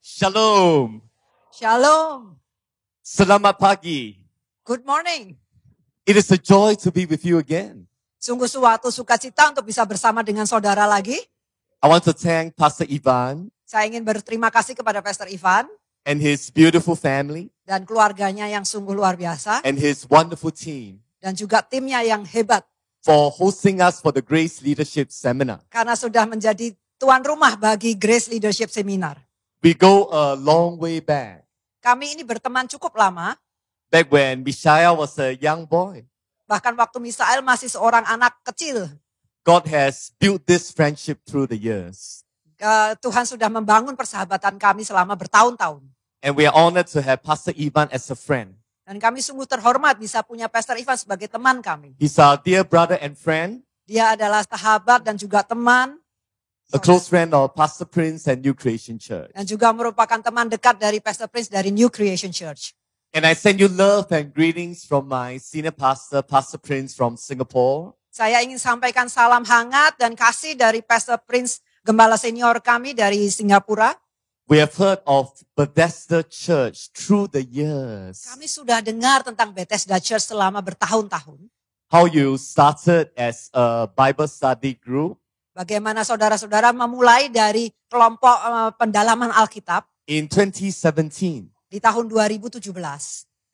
Shalom. Shalom. Selamat pagi. Good morning. It is a joy to be with you again. Sungguh suatu sukacita untuk bisa bersama dengan saudara lagi. I want to thank Pastor Ivan Saya ingin berterima kasih kepada Pastor Ivan and his beautiful family dan keluarganya yang sungguh luar biasa and his wonderful team dan juga timnya yang hebat for hosting us for the Grace Leadership Seminar. karena sudah menjadi tuan rumah bagi Grace Leadership Seminar. We go a long way back Kami ini berteman cukup lama, when Mishael was a young boy. bahkan waktu Misael masih seorang anak kecil. God has built this friendship through the years. Tuhan sudah membangun persahabatan kami selama bertahun-tahun. And we are honored to have Pastor Ivan as a friend. Dan kami sungguh terhormat bisa punya Pastor Ivan sebagai teman kami. He's our dear brother and friend, Dia adalah sahabat dan juga teman. a close friend of Pastor Prince and New Creation Church. Dan juga merupakan teman dekat dari Pastor Prince dari New Creation Church. And I send you love and greetings from my senior pastor, Pastor Prince from Singapore. Saya ingin sampaikan salam hangat dan kasih dari Pastor Prince, gembala senior kami dari Singapura. We have heard of Bethesda Church through the years. Kami sudah dengar tentang Bethesda Church selama bertahun-tahun. How you started as a Bible study group Bagaimana saudara-saudara memulai dari kelompok pendalaman Alkitab in 2017. di tahun 2017.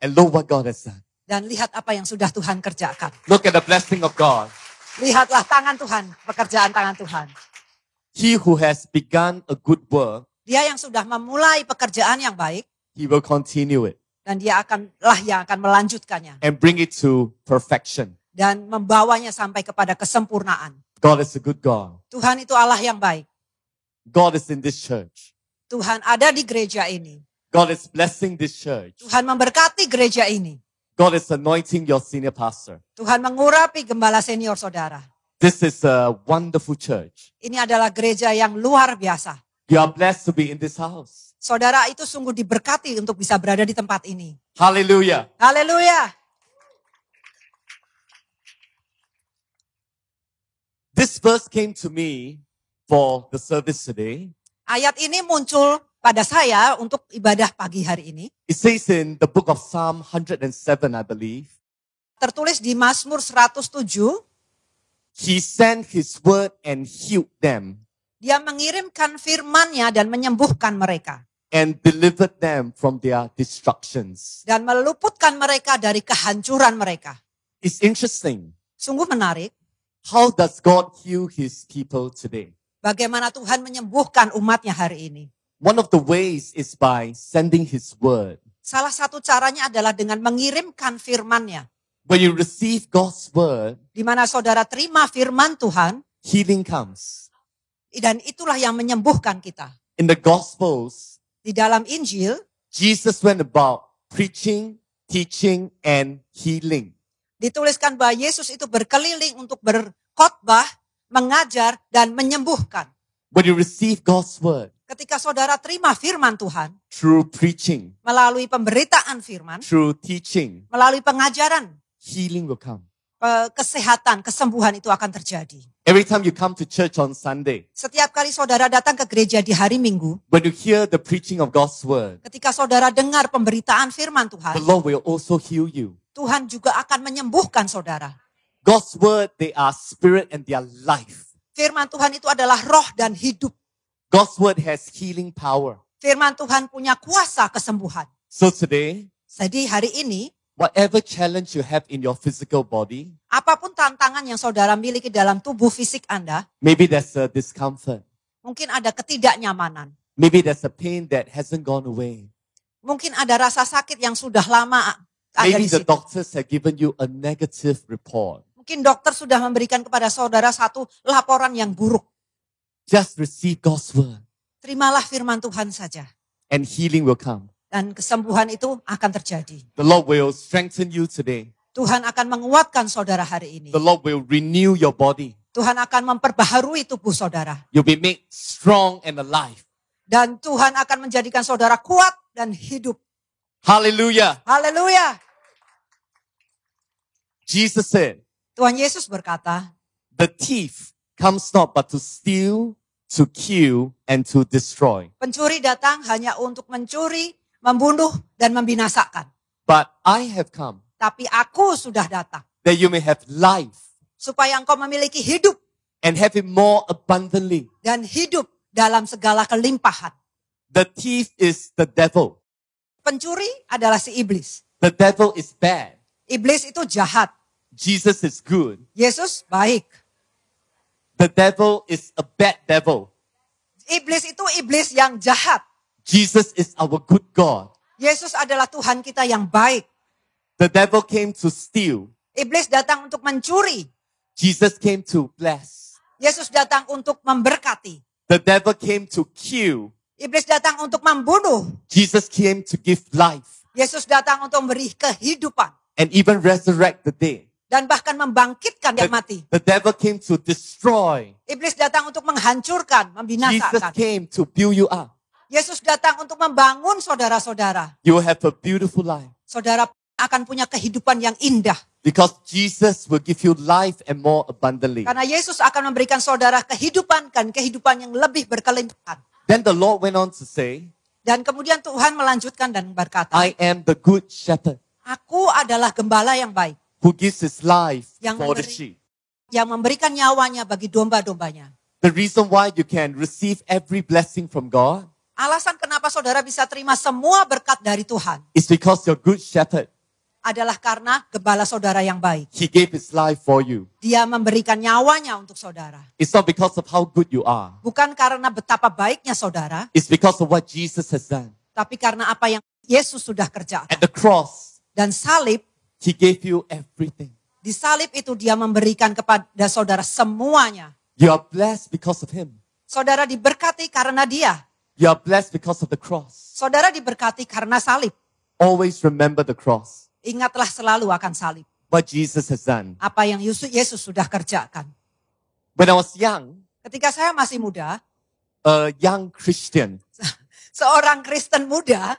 And look what God has done. Dan lihat apa yang sudah Tuhan kerjakan. Look at the blessing of God. Lihatlah tangan Tuhan, pekerjaan tangan Tuhan. He who has begun a good work, Dia yang sudah memulai pekerjaan yang baik, he will continue it dan dia yang akan melanjutkannya. and bring it to perfection. Dan membawanya sampai kepada kesempurnaan. God is a good God. Tuhan itu Allah yang baik. God is in this church. Tuhan ada di gereja ini. God is blessing this church. Tuhan memberkati gereja ini. God is anointing your senior pastor. Tuhan mengurapi gembala senior saudara. This is a wonderful church. Ini adalah gereja yang luar biasa. You are blessed to be in this house. Saudara itu sungguh diberkati untuk bisa berada di tempat ini. Hallelujah. Haleluya. This verse came to me for the service today. Ayat ini muncul pada saya untuk ibadah pagi hari ini. It says in the book of Psalm 107, I believe, Tertulis di Mazmur 107, He sent His word and healed them dia mengirimkan firman-Nya dan menyembuhkan mereka. and delivered them from their destructions. Dan meluputkan mereka dari kehancuran mereka. It's interesting. Sungguh menarik. How does God heal His people today? Bagaimana Tuhan menyembuhkan umatnya hari ini. One of the ways is by sending His word. Salah satu caranya adalah dengan mengirimkan firman-Nya. When you receive God's word, Di mana saudara terima firman Tuhan, healing comes. dan itulah yang menyembuhkan kita. In the Gospels, Di dalam Injil, Jesus went about preaching, teaching, and healing. dituliskan bahwa Yesus itu berkeliling untuk berkhotbah, mengajar, dan menyembuhkan. When you receive God's word Ketika saudara terima firman Tuhan, through preaching, melalui pemberitaan firman, through teaching, melalui pengajaran, healing will come. kesehatan, kesembuhan itu akan terjadi. Every time you come to church on Sunday, Setiap kali saudara datang ke gereja di hari Minggu, when you hear the preaching of God's word, ketika saudara dengar pemberitaan firman the Tuhan, Lord will also heal you. Tuhan juga akan menyembuhkan saudara. God's word, they are spirit and they are life. Firman Tuhan itu adalah roh dan hidup. God's word has healing power. Firman Tuhan punya kuasa kesembuhan. So today, Jadi hari ini, whatever challenge you have in your physical body, apapun tantangan yang saudara miliki dalam tubuh fisik Anda, maybe there's a discomfort. mungkin ada ketidaknyamanan. Maybe there's a pain that hasn't gone away. Mungkin ada rasa sakit yang sudah lama ada Maybe di the situ. doctors have given you a negative report. Mungkin dokter sudah memberikan kepada saudara satu laporan yang buruk. Just receive God's word Terimalah firman Tuhan saja. and healing will come. Dan kesembuhan itu akan terjadi. The Lord will strengthen you today. Tuhan akan menguatkan saudara hari ini. The Lord will renew your body. Tuhan akan memperbaharui tubuh saudara. You'll be made strong and alive. Dan Tuhan akan menjadikan saudara kuat dan hidup. Hallelujah. Haleluya. Jesus said, Tuhan Yesus berkata, the thief comes not but to steal, to kill, and to destroy. Pencuri datang hanya untuk mencuri, membunuh, dan membinasakan. But I have come Tapi aku sudah datang that you may have life supaya engkau memiliki hidup and have it more abundantly. dan hidup dalam segala kelimpahan. The thief is the devil. Pencuri adalah si iblis. The devil is bad. Iblis itu jahat. Jesus is good. Yesus baik. The devil is a bad devil. Iblis itu iblis yang jahat. Jesus is our good God. Yesus adalah Tuhan kita yang baik. The devil came to steal. Iblis datang untuk mencuri. Jesus came to bless. Yesus datang untuk memberkati. The devil came to kill. Iblis datang untuk membunuh. Jesus came to give life Yesus datang untuk memberi kehidupan. and even resurrect the dead. Dan bahkan membangkitkan yang mati. The devil came to destroy. Iblis datang untuk menghancurkan, Jesus membinasakan. came to build you up. Yesus datang untuk membangun saudara-saudara. You will have a beautiful life Saudara akan punya kehidupan yang indah. because Jesus will give you life and more abundantly. Karena Yesus akan memberikan saudara kehidupan dan kehidupan yang lebih berkelimpahan. Then the Lord went on to say, Dan kemudian Tuhan melanjutkan dan berkata, I am the good shepherd Aku adalah gembala yang baik, who gives his life Yang for the memberi- sheep. yang memberikan nyawanya bagi domba-dombanya. The reason why you can receive every blessing from God Alasan kenapa saudara bisa terima semua berkat dari Tuhan is because your good shepherd, adalah karena gembala saudara yang baik. he gave his life for you. Dia memberikan nyawanya untuk saudara. It's not because of how good you are. Bukan karena betapa baiknya saudara, It's because of what Jesus has done. tapi karena apa yang Yesus sudah kerjakan. At the cross, Dan salib, he gave you everything. di salib itu dia memberikan kepada saudara semuanya. You are blessed because of him. Saudara diberkati karena dia. You are blessed because of the cross. Saudara diberkati karena salib. Always remember the cross. Ingatlah selalu akan salib. What Jesus has done. Apa yang Yesus sudah kerjakan. When I was young, Ketika saya masih muda, a young Christian, seorang Kristen muda,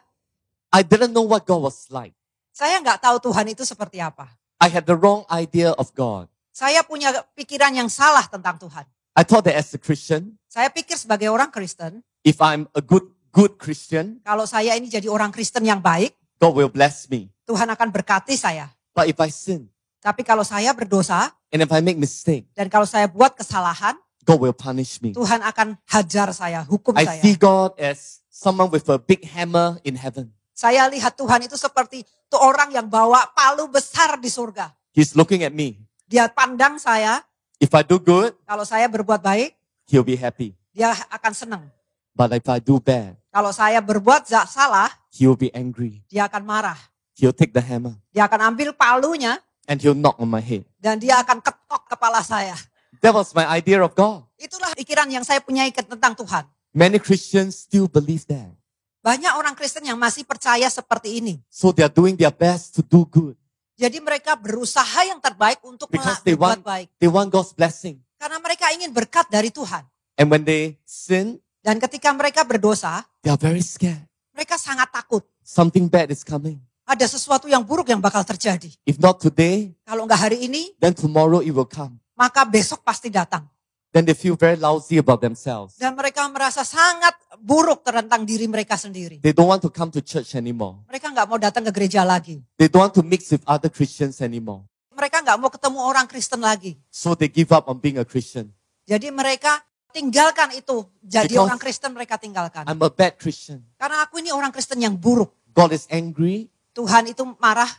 I didn't know what God was like. saya nggak tahu Tuhan itu seperti apa. I had the wrong idea of God. Saya punya pikiran yang salah tentang Tuhan. I thought that as a Christian, Saya pikir sebagai orang Kristen, if I'm a good Christian, kalau saya ini jadi orang Kristen yang baik, God will bless me. Tuhan akan berkati saya. But if I sin, Tapi kalau saya berdosa, and if I make mistake, dan kalau saya buat kesalahan, God will punish me. Tuhan akan hajar saya, hukum I saya. see God as someone with a big hammer in heaven. Saya lihat Tuhan itu seperti tuh orang yang bawa palu besar di surga. He's looking at me. Dia pandang saya, If I do good, kalau saya berbuat baik, he'll be happy. dia akan senang. But if I do bad, Kalau saya berbuat salah, he will be angry. dia akan marah. He'll take the hammer Dia akan ambil palunya and he'll knock on my head. dan dia akan ketok kepala saya. That was my idea of God. Itulah pikiran yang saya punyai tentang Tuhan. Many Christians still believe that. Banyak orang Kristen yang masih percaya seperti ini. So they are doing their best to do good Jadi mereka berusaha yang terbaik untuk because they berbuat want, baik. they want God's blessing. Karena mereka ingin berkat dari Tuhan. And when they sin, Dan ketika mereka berdosa, they are very scared. mereka sangat takut. Something bad is coming. Ada sesuatu yang buruk yang bakal terjadi. If not today, Kalau enggak hari ini, then tomorrow it will come. maka besok pasti datang. Then they feel very lousy about themselves. Dan mereka merasa sangat buruk tentang diri mereka sendiri. They don't want to come to church anymore. Mereka enggak mau datang ke gereja lagi. They don't want to mix with other Christians anymore. Mereka enggak mau ketemu orang Kristen lagi. So they give up on being a Christian. Jadi mereka tinggalkan itu. Jadi Because orang Kristen mereka tinggalkan. I'm a bad Christian. Karena aku ini orang Kristen yang buruk. God is angry. Tuhan itu marah.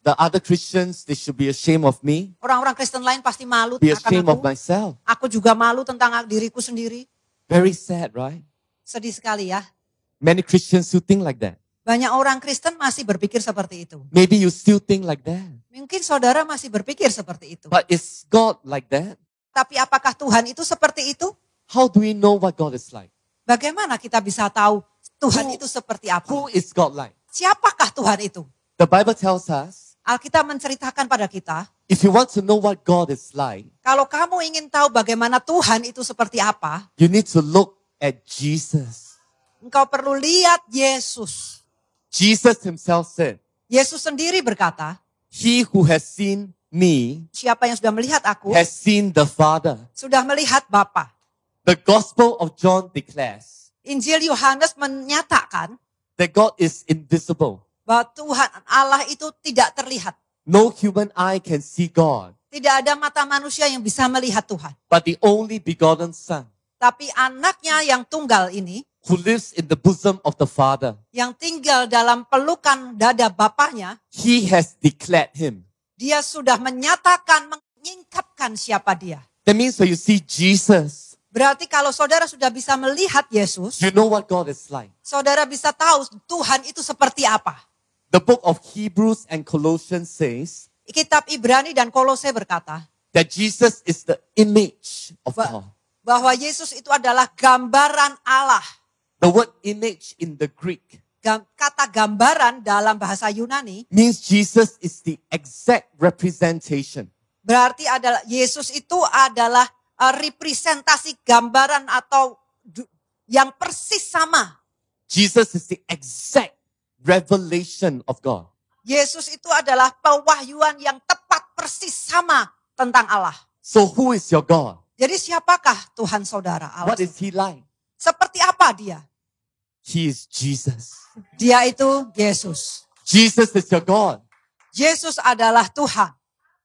The other Christians, they should be ashamed of me. Orang-orang Kristen lain pasti malu Be akan ashamed of aku. myself. Aku juga malu tentang diriku sendiri. Very sad, right? Sedih sekali ya. Many Christians still think like that. Banyak orang Kristen masih berpikir seperti itu. Maybe you still think like that. Mungkin saudara masih berpikir seperti itu. But is God like that? Tapi apakah Tuhan itu seperti itu? How do we know what God is like? Bagaimana kita bisa tahu Tuhan Who- itu seperti apa? Who is God like? Siapakah Tuhan itu? The Bible tells us, Alkitab menceritakan pada kita, if you want to know what God is like, kalau kamu ingin tahu bagaimana Tuhan itu seperti apa, you need to look at Jesus. engkau perlu lihat Yesus. Jesus himself said, Yesus sendiri berkata, he who has seen me siapa yang sudah melihat aku, has seen the Father. sudah melihat Bapa. The Gospel of John declares Injil Yohanes menyatakan that God is invisible. bahwa Tuhan Allah itu tidak terlihat. No human eye can see God, Tidak ada mata manusia yang bisa melihat Tuhan. but the only begotten Son, Tapi anaknya yang tunggal ini, who lives in the bosom of the Father, yang tinggal dalam pelukan dada Bapaknya, he has declared him. dia sudah menyatakan, menyingkapkan siapa dia. That means when you see Jesus, Berarti kalau saudara sudah bisa melihat Yesus, you know what God is like. saudara bisa tahu Tuhan itu seperti apa. The book of Hebrews and Colossians says Kitab Ibrani dan Kolose berkata that Jesus is the image of God. bahwa Yesus itu adalah gambaran Allah. The word image in the Greek Kata gambaran dalam bahasa Yunani means Jesus is the exact representation. berarti adalah Yesus itu adalah representasi gambaran atau yang persis sama. Jesus is the exact revelation of God. Yesus itu adalah pewahyuan yang tepat persis sama tentang Allah. So who is your God? Jadi siapakah Tuhan saudara Allah? What is he like? Seperti apa dia? He is Jesus. Dia itu Yesus. Jesus is your God. Yesus adalah Tuhan.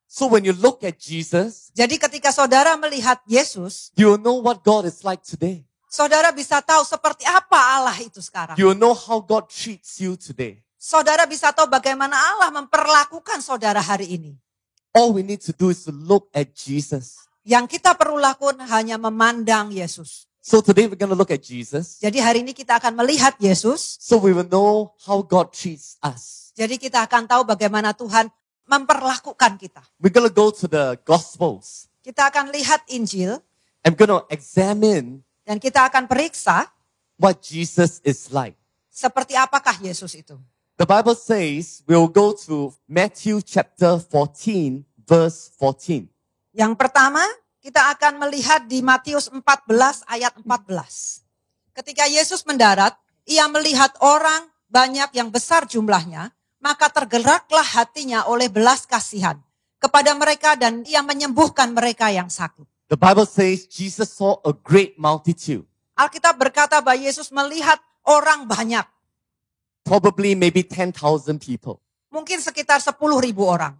So when you look at Jesus, Jadi ketika saudara melihat Yesus, you will know what God is like today. saudara bisa tahu seperti apa Allah itu sekarang. You will know how God treats you today. Saudara bisa tahu bagaimana Allah memperlakukan saudara hari ini. All we need to do is to look at Jesus. Yang kita perlu lakukan hanya memandang Yesus. So today we're going to look at Jesus. Jadi hari ini kita akan melihat Yesus. So we will know how God treats us. Jadi kita akan tahu bagaimana Tuhan memperlakukan kita. We're going to go to the Gospels. Kita akan lihat Injil I'm going to examine dan kita akan periksa what Jesus is like. seperti apakah Yesus itu. The Bible says we'll go to Matthew chapter 14 verse 14. Yang pertama, kita akan melihat di Matius 14 ayat 14. Ketika Yesus mendarat, ia melihat orang banyak yang besar jumlahnya, maka tergeraklah hatinya oleh belas kasihan kepada mereka dan ia menyembuhkan mereka yang sakit. The Bible says Jesus saw a great multitude, Alkitab berkata bahwa Yesus melihat orang banyak, probably maybe 10,000 people. mungkin sekitar 10.000 orang.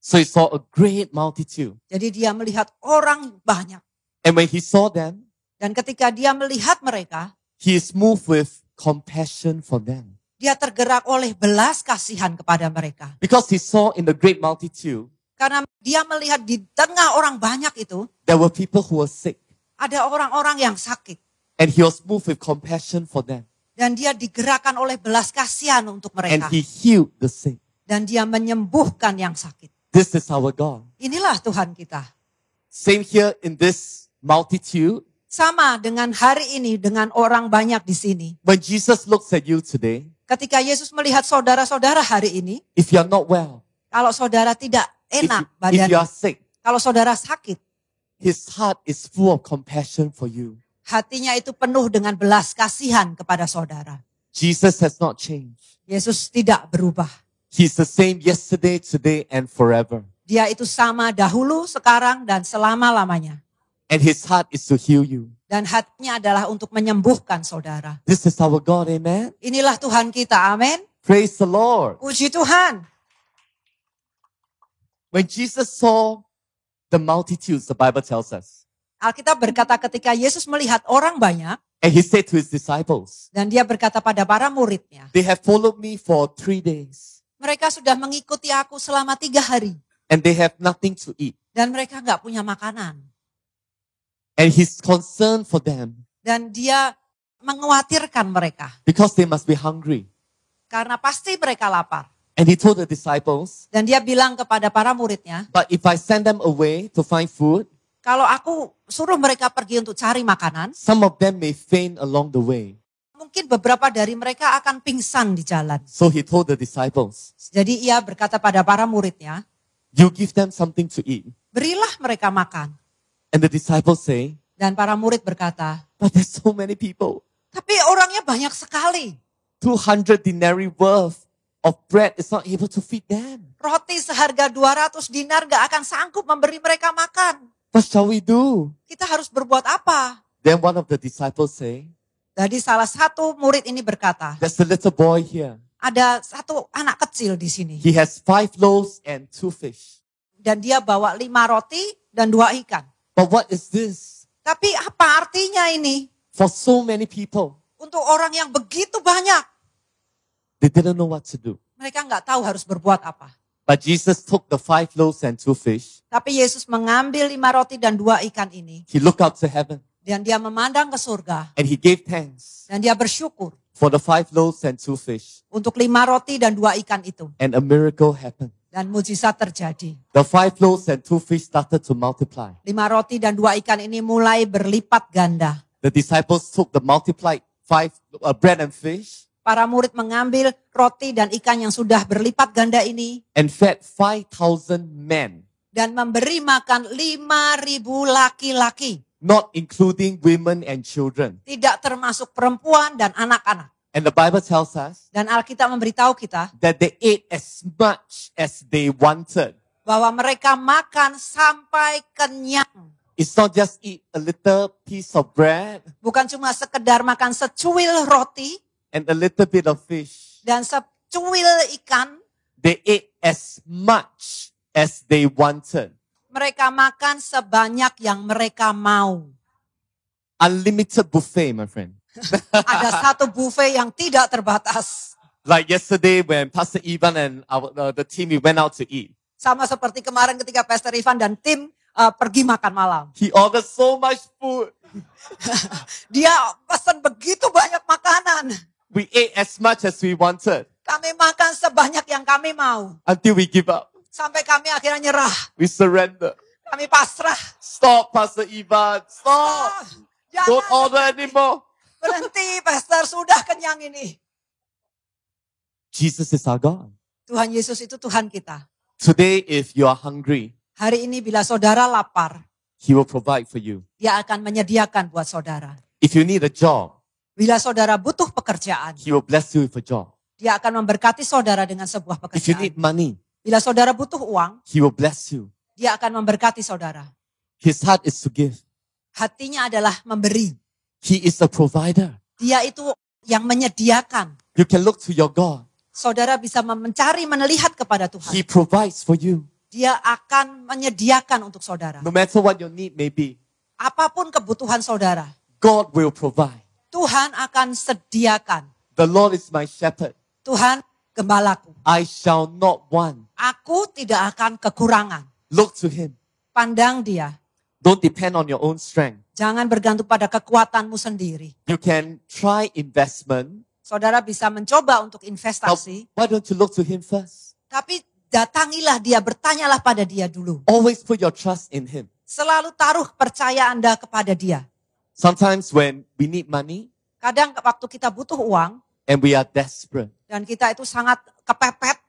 So he saw a great multitude. Jadi dia melihat orang banyak. And when he saw them, Dan ketika dia melihat mereka, he is moved with compassion for them. dia tergerak oleh belas kasihan kepada mereka. Because he saw in the great multitude, Karena dia melihat di tengah orang banyak itu, there were people who were sick. ada orang-orang yang sakit. And he was moved with compassion for them. Dan dia digerakkan oleh belas kasihan untuk And mereka. he healed the sick. Dan dia menyembuhkan yang sakit. This is our God. Inilah Tuhan kita. Same here in this multitude. Sama dengan hari ini, dengan orang banyak di sini. When Jesus looks at you today, Ketika Yesus melihat saudara-saudara hari ini, if you are not well, kalau saudara tidak if enak you badannya, are sick, kalau saudara sakit, his heart is full of compassion for you. hatinya itu penuh dengan belas kasihan kepada saudara. Jesus has not changed. Yesus tidak berubah. He's the same yesterday, today, and forever. Dia itu sama dahulu, sekarang, dan selama-lamanya. And his heart is to heal you. Dan hatinya adalah untuk menyembuhkan saudara. This is our God, amen? Inilah Tuhan kita, amin. Praise the Lord. Puji Tuhan. When Jesus saw the multitudes, the Bible tells us, Alkitab berkata ketika Yesus melihat orang banyak, and he said to his disciples, dan dia berkata pada para muridnya, they have followed me for 3 days, mereka sudah mengikuti aku selama 3 hari. and they have nothing to eat. Dan mereka nggak punya makanan. And he's concerned for them Dan dia mengkhawatirkan mereka. because they must be hungry. Karena pasti mereka lapar. And he told the disciples, Dan dia bilang kepada para muridnya, but if I send them away to find food, kalau aku suruh mereka pergi untuk cari makanan, some of them may faint along the way. mungkin beberapa dari mereka akan pingsan di jalan. So he told the disciples, Jadi ia berkata pada para muridnya, you give them something to eat. berilah mereka makan. And the disciples say, Dan para murid berkata, but there's so many people. tapi orangnya banyak sekali. 200 denarii worth of bread is not able to feed them. Roti seharga 200 dinar gak akan sanggup memberi mereka makan. What shall we do? Kita harus berbuat apa? Then one of the disciples say, Jadi salah satu murid ini berkata, there's a little boy here. ada satu anak kecil di sini. He has 5 loaves and 2 fish. Dan dia bawa 5 roti dan 2 ikan. But what is this? Tapi apa artinya ini? For so many people, Untuk orang yang begitu banyak. they didn't know what to do. Mereka nggak tahu harus berbuat apa. But Jesus took the 5 loaves and 2 fish. Tapi Yesus mengambil 5 roti dan 2 ikan ini. He looked up to heaven Dan dia memandang ke surga. and he gave thanks Dan dia bersyukur for the 5 loaves and 2 fish. untuk 5 roti dan 2 ikan itu. And a miracle happened. Dan mujizat terjadi. The 5 loaves and 2 fish started to multiply. 5 roti dan 2 ikan ini mulai berlipat ganda. The disciples took the multiplied 5 bread and fish Para murid mengambil roti dan ikan yang sudah berlipat ganda ini. and fed 5,000 men, Dan memberi makan 5.000 laki-laki. not including women and children. Tidak termasuk perempuan dan anak-anak. And the Bible tells us Dan Alkitab memberitahu kita that they ate as much as they wanted. bahwa mereka makan sampai kenyang. It's not just eat a little piece of bread Bukan cuma sekedar makan secuil roti and a little bit of fish. dan secuil ikan. They ate as much as they wanted. Mereka makan sebanyak yang mereka mau. Unlimited buffet, my friend. Ada satu buffet yang tidak terbatas. Like yesterday when Pastor Ivan and the team, we went out to eat. Sama seperti kemarin ketika Pastor Ivan dan tim pergi makan malam. He ordered so much food. Dia pesan begitu banyak makanan. We ate as much as we wanted Kami makan sebanyak yang kami mau. until we give up. Sampai kami akhirnya nyerah. We surrender. Kami pasrah. Stop, Pastor Ivan. Stop. Don't Jangan order anymore. berhenti, Pastor. Sudah kenyang ini. Jesus is our God. Tuhan Yesus itu Tuhan kita. Today, if you are hungry, Hari ini bila saudara lapar, He will provide for you. Dia akan menyediakan buat saudara. If you need a job, Bila saudara butuh pekerjaan, He will bless you with a job. Dia akan memberkati saudara dengan sebuah If you need pekerjaan. money, Bila saudara butuh uang, He will bless you. Dia akan memberkati saudara. His heart is to give. Hatinya adalah memberi. He is a provider. Dia itu yang menyediakan. You can look to your God. Saudara bisa mencari, melihat kepada Tuhan. He provides for you. Dia akan menyediakan untuk saudara. No matter what your need may be, Apapun kebutuhan saudara, God will provide. Tuhan akan sediakan. The Lord is my shepherd. Tuhan gembalaku. I shall not want. Aku tidak akan kekurangan. Look to Him. Pandang Dia. Don't depend on your own strength. Jangan bergantung pada kekuatanmu sendiri. You can try investment. Saudara bisa mencoba untuk Now, investasi. why don't you look to Him first? Tapi datangilah Dia, bertanyalah pada Dia dulu. Always put your trust in Him. Selalu taruh percaya Anda kepada Dia. Sometimes when we need money Kadang waktu kita butuh uang and we are desperate, dan kita itu sangat kepepet,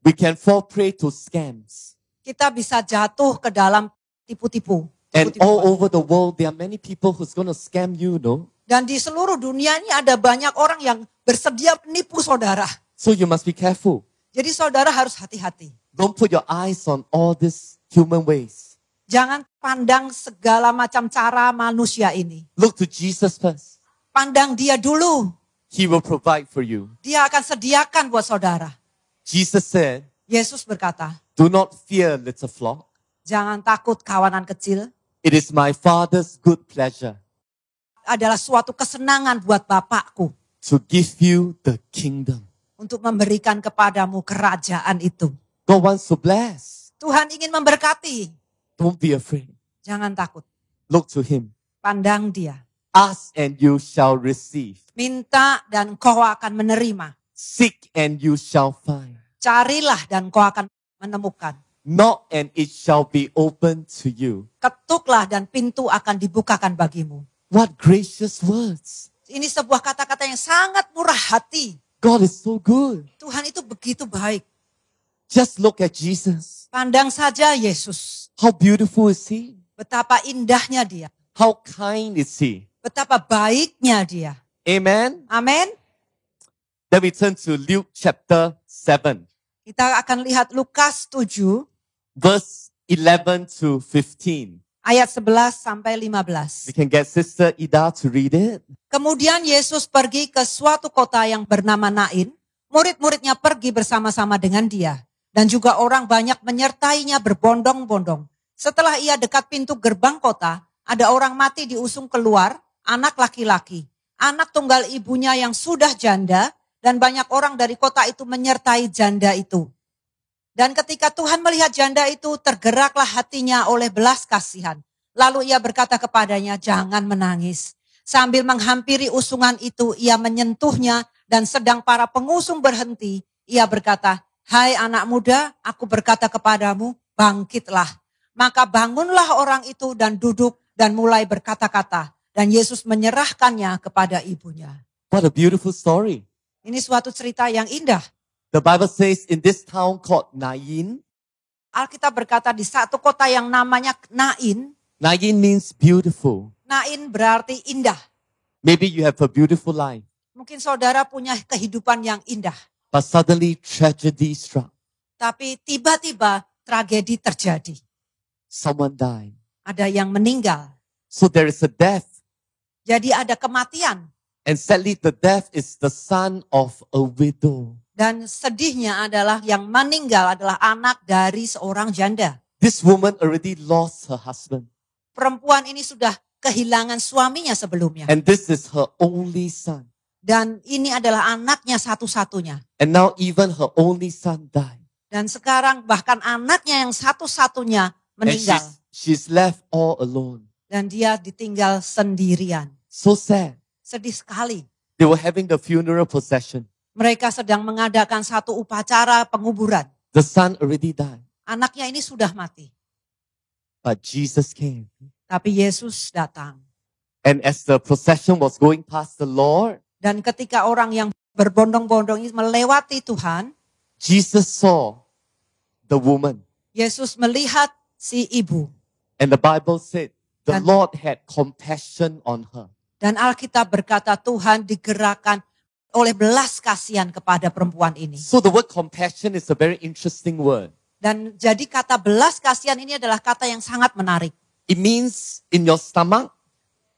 we can fall prey to scams. kita bisa jatuh ke dalam tipu-tipu. And all over the world, there are many people who's going to scam you, no? Dan di seluruh dunia ini ada banyak orang yang bersedia menipu saudara. So you must be careful. Jadi saudara harus hati-hati. Don't put your eyes on all these human ways. Jangan pandang segala macam cara manusia ini. Look to Jesus first. Pandang Dia dulu. He will provide for you. Dia akan sediakan buat saudara. Jesus said, Yesus berkata, do not fear, little flock. jangan takut kawanan kecil. It is my Father's good pleasure Adalah suatu kesenangan buat Bapakku to give you the kingdom. untuk memberikan kepadamu kerajaan itu. God wants to bless. Tuhan ingin memberkati. Don't be afraid. Jangan takut. Look to Him. Pandang Dia. Ask and you shall receive. Minta dan kau akan menerima. Seek and you shall find. Carilah dan kau akan menemukan. Knock and it shall be open to you. Ketuklah dan pintu akan dibukakan bagimu. What gracious words. Ini sebuah kata-kata yang sangat murah hati. God is so good. Tuhan itu begitu baik. Just look at Jesus. Pandang saja Yesus. How beautiful is He? Betapa indahnya Dia. How kind is He? Betapa baiknya Dia. Amen. Amin. Then we turn to Luke chapter 7, Kita akan lihat Lukas 7 verse 11 to 15. ayat 11 sampai 15. We can get Sister Ida to read it. Kemudian Yesus pergi ke suatu kota yang bernama Nain. Murid-muridnya pergi bersama-sama dengan dia. Dan juga orang banyak menyertainya berbondong-bondong. Setelah ia dekat pintu gerbang kota, ada orang mati diusung keluar, anak laki-laki. Anak tunggal ibunya yang sudah janda, dan banyak orang dari kota itu menyertai janda itu. Dan ketika Tuhan melihat janda itu, tergeraklah hatinya oleh belas kasihan. Lalu ia berkata kepadanya, jangan menangis. Sambil menghampiri usungan itu, ia menyentuhnya, dan sedang para pengusung berhenti, ia berkata, hai anak muda, aku berkata kepadamu, bangkitlah. Maka bangunlah orang itu dan duduk dan mulai berkata-kata. Dan Yesus menyerahkannya kepada ibunya. What a beautiful story. Ini suatu cerita yang indah. The Bible says in this town called Nain. Alkitab berkata di satu kota yang namanya Nain. Nain means beautiful. Nain berarti indah. Maybe you have a beautiful life, Mungkin saudara punya kehidupan yang indah. but suddenly tragedy struck. Tapi tiba-tiba tragedi terjadi. Someone died. Ada yang meninggal. So there is a death. Jadi ada kematian. And sadly, the death is the son of a widow. Dan sedihnya adalah yang meninggal adalah anak dari seorang janda. This woman already lost her husband. Perempuan ini sudah kehilangan suaminya sebelumnya. And this is her only son. Dan ini adalah anaknya satu-satunya. And now even her only son died. Dan sekarang bahkan anaknya yang satu-satunya And meninggal. she's left all alone. Dan dia ditinggal sendirian. So sad. Sedih sekali. They were having the funeral procession. Mereka sedang mengadakan satu upacara penguburan. The son already died. Anaknya ini sudah mati. But Jesus came. Tapi Yesus datang. And as the procession was going past the Lord, Dan ketika orang yang berbondong-bondong ini melewati Tuhan, Jesus saw the woman. Yesus melihat si ibu. And the Bible said the Dan- Lord had compassion on her. Dan Alkitab berkata Tuhan digerakkan oleh belas kasihan kepada perempuan ini. So the word compassion is a very interesting word. Dan jadi kata belas kasihan ini adalah kata yang sangat menarik. It means in your stomach,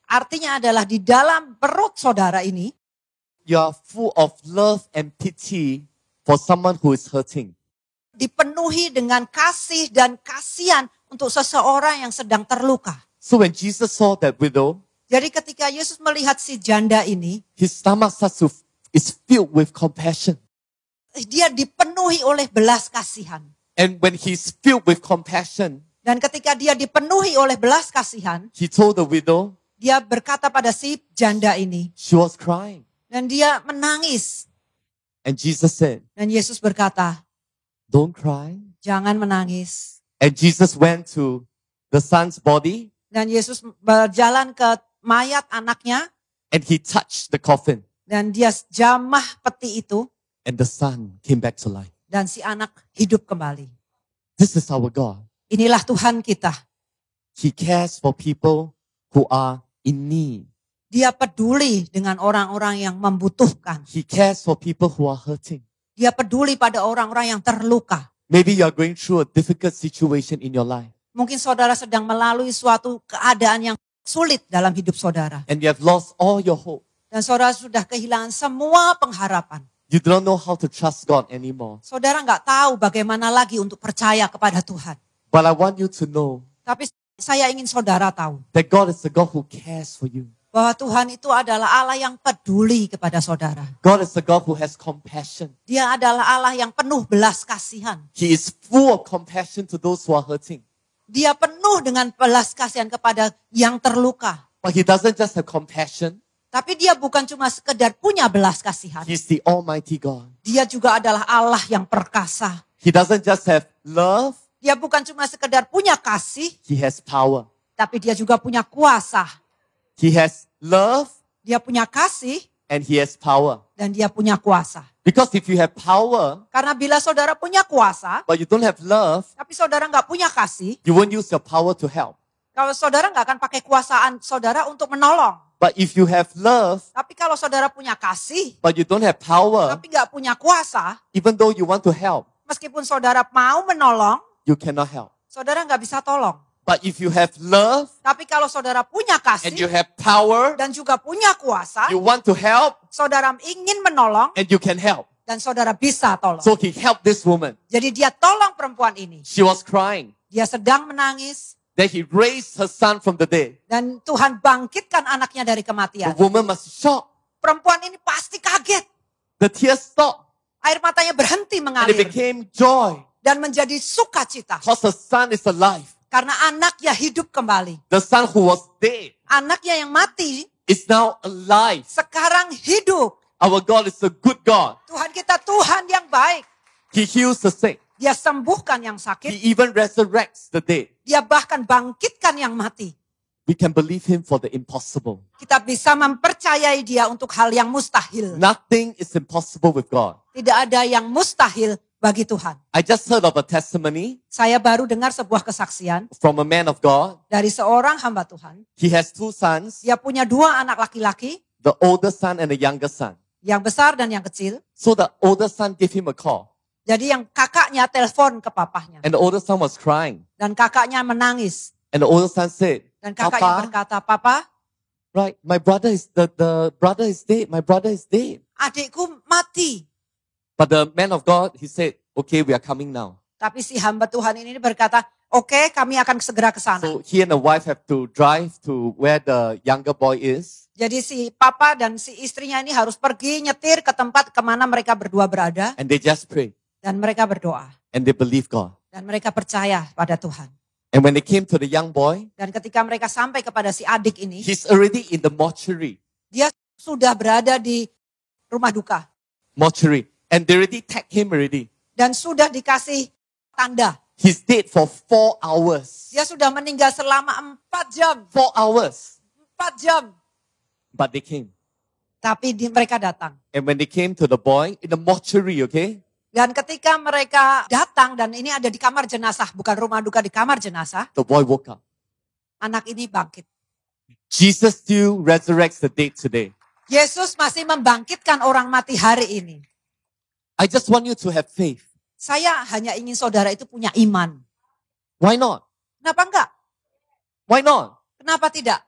Artinya adalah di dalam perut saudara ini, you are full of love and pity for someone who is hurting. dipenuhi dengan kasih dan kasihan untuk seseorang yang sedang terluka. So when Jesus saw that widow, Jadi ketika Yesus melihat si janda ini, his stomach is filled with compassion. dia dipenuhi oleh belas kasihan. And when he's filled with compassion, Dan ketika dia dipenuhi oleh belas kasihan, he told the widow, dia berkata pada si janda ini, she was crying. dan dia menangis. And Jesus said, Dan Yesus berkata, don't cry. jangan menangis. And Jesus went to the son's body Dan Yesus berjalan ke mayat anaknya, and he touched the coffin. dan dia jamah peti itu, And the son came back to life. dan si anak hidup kembali. This is our God. Inilah Tuhan kita. He cares for people who are in need. Dia peduli dengan orang-orang yang membutuhkan. He cares for people who are hurting. Dia peduli pada orang-orang yang terluka. Maybe you are going through a difficult situation in your life Mungkin saudara sedang melalui suatu keadaan yang sulit dalam hidup saudara. and you have lost all your hope. Dan saudara sudah kehilangan semua pengharapan. You don't know how to trust God anymore. Saudara nggak tahu bagaimana lagi untuk percaya kepada Tuhan. But I want you to know Tapi saya ingin saudara tahu that God is a God who cares for you. bahwa Tuhan itu adalah Allah yang peduli kepada saudara. God is a God who has compassion. Dia adalah Allah yang penuh belas kasihan. He is full of compassion to those who are hurting. Dia penuh dengan belas kasihan kepada yang terluka. But he doesn't just have compassion. Tapi dia bukan cuma sekedar punya belas kasihan. He's the Almighty God. Dia juga adalah Allah yang perkasa. He doesn't just have love. Dia bukan cuma sekedar punya kasih, He has power. tapi dia juga punya kuasa. He has love Dia punya kasih and he has power. dan dia punya kuasa. Because if you have power, Karena bila saudara punya kuasa, but you don't have love, tapi saudara nggak punya kasih, you won't use your power to help. kalau saudara nggak akan pakai kuasaan saudara untuk menolong. But if you have love, Tapi kalau saudara punya kasih, but you don't have power, tapi nggak punya kuasa, even though you want to help, meskipun saudara mau menolong, you cannot help. saudara nggak bisa tolong. But if you have love Tapi kalau saudara punya and you kasih have power, dan juga punya kuasa, you want to help saudara ingin menolong and you can help. dan saudara bisa tolong. So he helped this woman. Jadi dia tolong perempuan ini. She was crying. Dia sedang menangis Then he raised her son from the dead. dan Tuhan bangkitkan anaknya dari The kematian. woman must shock. Perempuan ini pasti kaget. The tears stopped Air matanya berhenti and it mengalir became joy dan menjadi sukacita because her son is alive. karena anaknya hidup kembali. The son who was dead Anaknya yang mati is now alive. sekarang hidup. Our God is a good God. Tuhan kita Tuhan yang baik. He heals the sick. Dia sembuhkan yang sakit. He even resurrects the dead. Dia bahkan bangkitkan yang mati. We can believe him for the impossible. Kita bisa mempercayai dia untuk hal yang mustahil. Nothing is impossible with God. Tidak ada yang mustahil bagi Tuhan. I just heard of a testimony Saya baru dengar sebuah kesaksian from a man of God. dari seorang hamba Tuhan. He has 2 sons, Dia punya 2 anak laki-laki, the older son and the younger son. yang besar dan yang kecil. So the older son gave him a call. Jadi yang kakaknya telepon ke papahnya. And the older son was crying. Dan kakaknya menangis. And the older son said, Dan kakaknya Papa, berkata, Papa, right, my brother is, the brother is dead. My brother is dead. adikku mati. But the man of God, he said, okay, we are coming now. Tapi si hamba Tuhan ini berkata, oke, kami akan segera ke sana. So he and the wife have to drive to where the younger boy is. Jadi si papa dan si istrinya ini harus pergi nyetir ke tempat kemana mereka berdua berada. And they just pray. Dan mereka berdoa. And they believe God. Dan mereka percaya pada Tuhan. And when they came to the young boy, Dan ketika mereka sampai kepada si adik ini, he's already in the mortuary. dia sudah berada di rumah duka. Mortuary. And they already tagged him already. Dan sudah dikasih tanda. He's dead for 4 hours. Dia sudah meninggal selama 4 jam. 4 hours. 4 jam. But they came. Tapi mereka datang. And when they came to the boy, in the mortuary, okay? Dan ketika mereka datang, dan ini ada di kamar jenazah, bukan rumah duka, di kamar jenazah, The boy woke up. anak ini bangkit. Jesus still resurrects the dead today. Yesus masih membangkitkan orang mati hari ini. I just want you to have faith. Saya hanya ingin saudara itu punya iman. Why not? Kenapa enggak? Why not? Kenapa tidak?